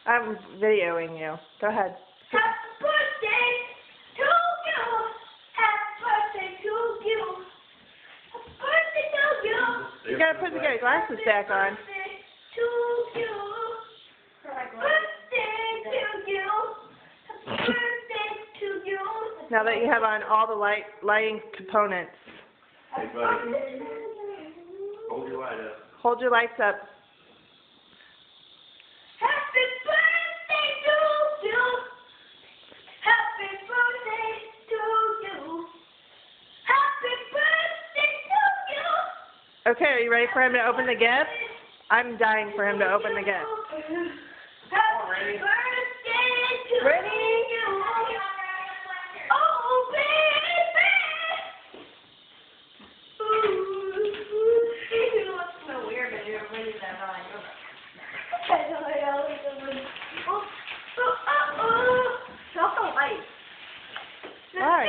I'm videoing you. Go ahead. Happy birthday to you. Happy birthday to you. Happy birthday to you. You gotta put the glasses back on. Birthday to you. Birthday to you. Happy birthday to you. Now that you have on all the lighting components. Hey, buddy. Hold your light up. Hold your lights up. Happy birthday to you. Happy birthday to you. Happy birthday to you. Okay, are you ready for him to open the gift? I'm dying for him to open the gift. Happy birthday to Ready? you. Oh, baby. It looks so weird when you're reading that on. It's also light. Why?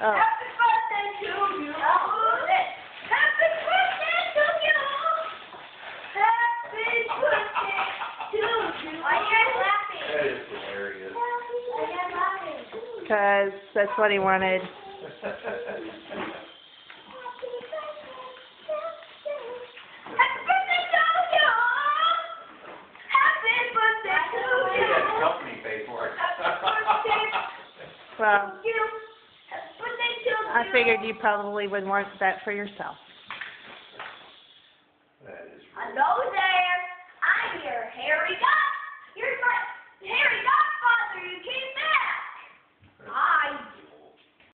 Oh. Happy birthday to you. Happy birthday to you. Happy birthday to you. Why are you guys laughing? That is hilarious. Why are you guys laughing? Because that's what he wanted. Happy birthday to you. Happy birthday to You you. got the company pay for it. Well, You. Happy birthday to you. I figured you probably would want that for yourself. That is I know